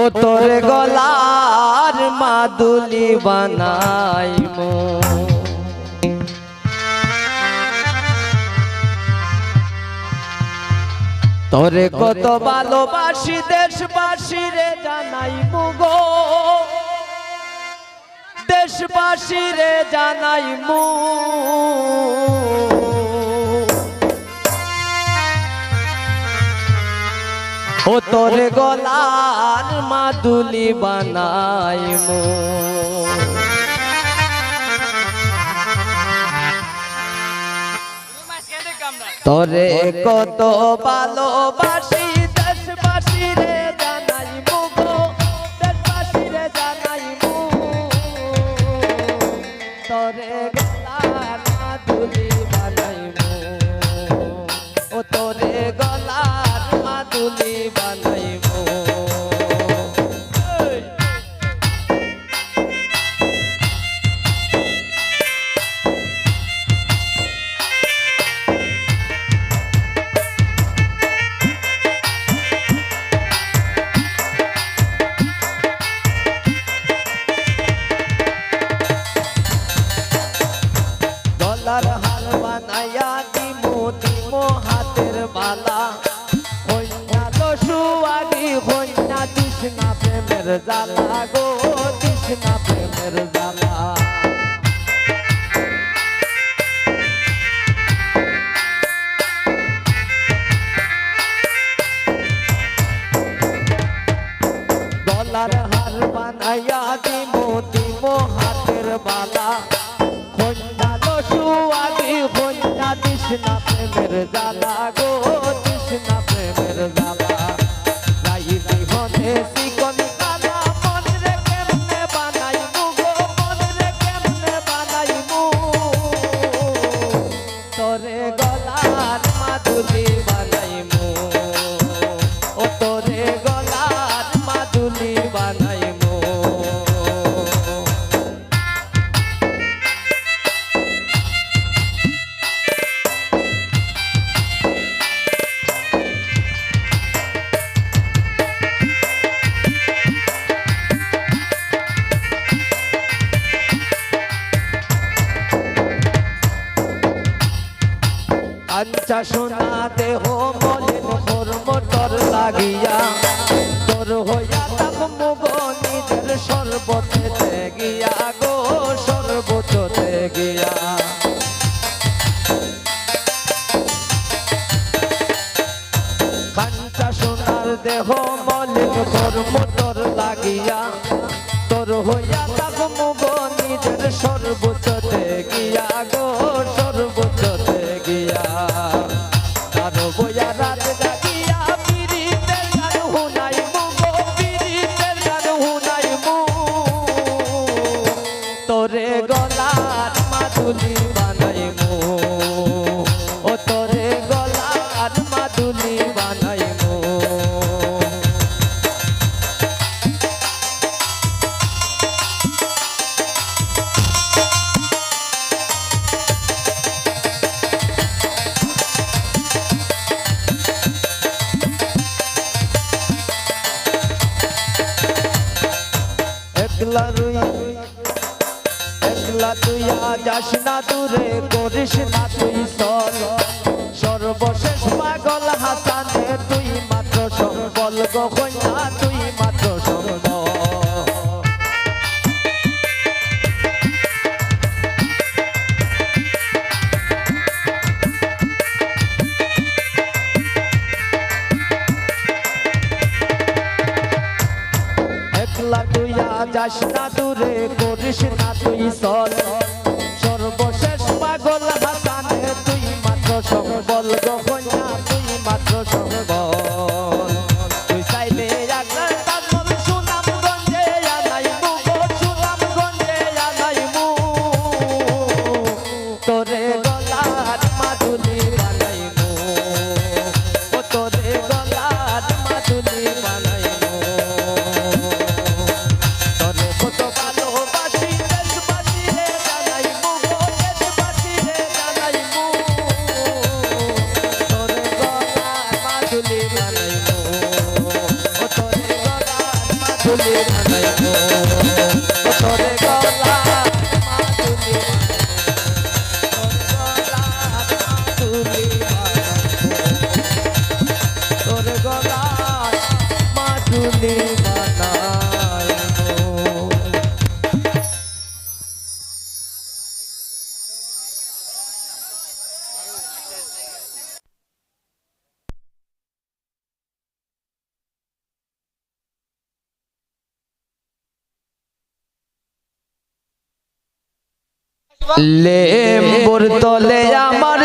ও তোর গলার মাদুলি বানাইমু তোরে কত ভালোবাসি দেশবাসী রে জানাইমু গো দেশবাসী রে জানাইমু ও তোর গলার মাদুলি বানাইমু তোরে কত ভালোবাসি দেশবাসী রে জানাইমু গো দেশবাসী রে জানাইমু তোরে গলার মাদুলি বানাইমু ও তোরে গলার মাদুলি বানাইমু গলার হার বানাইয়া দিমু দিমু হাতের বালা হইনা দশুয়াগি হইনা তৃষ্ণা প্রেমের জ্বালা গো তৃষ্ণা প্রেমের জ্বালা গলার হার বানাইয়া দিমু দিমু হাতের বালা হইনা দশুয়াগি হইনা তৃষ্ণা প্রেমের জ্বালা গো তৃষ্ণা প্রেমের জ্বালা রাইলি হনে চিকন কালা মন রে কেমনে বানাইমু গো মন রে কেমনে বানাইমু তোরে গলার মাদুলি বানাইমু ও তোরে গলার মাদুলি বানাইমু আচ্ছা সোনা দেহ মলিন মোর লাগিয়া তোর হইয়া থাকমু গো নিজের সর্বতে গিয়া গো সর্বতে গিয়া কাঞ্চা সোনার দেহ মলিন মোর লাগিয়া তোর হইয়া থাকমু গো নিজের সর্বতে গিয়া গো সর্বতে গিয়া কারো বইয়া রাত জাগিয়া পীড়িতের গান শুনাইমু গো পীড়িতের গান শুনাইমু তোরে গলার মাদুলি বানাইমু ও তোরে গলার মাদুলি বানাইমু একলা তুই যাস না দূরে করিস না তুই সর্বশেষ পাগল হাসানে তুই মাত্র সম্বল গো কন্যা তুই মাত্র সম্বল একলা তুই যাস না দূরে করিস না তুই সর্বশেষ পাগল হাসানে তুই মাত্র সম্বল গো কন্যা তুই মাত্র সম্বল তুই চাইলে সুনামগঞ্জে আনাইমু গো সুনামগঞ্জে আনাইমু তোরে গলার মাদুলি বানাইমু ও তোরে গলার মাদুলি বানাইমু তোরে কত ভালোবাসি দেশবাসী রে জানাইমু গো দেশবাসী রে জানাইমু তোরে গলার মাদুলি বানাইমু ও তোরে গলার মাদুলি বানাইবো তোরে গলা মাদুলি তোর গলার মাদুলি বানাইবো। লেম্বুর তলে আমার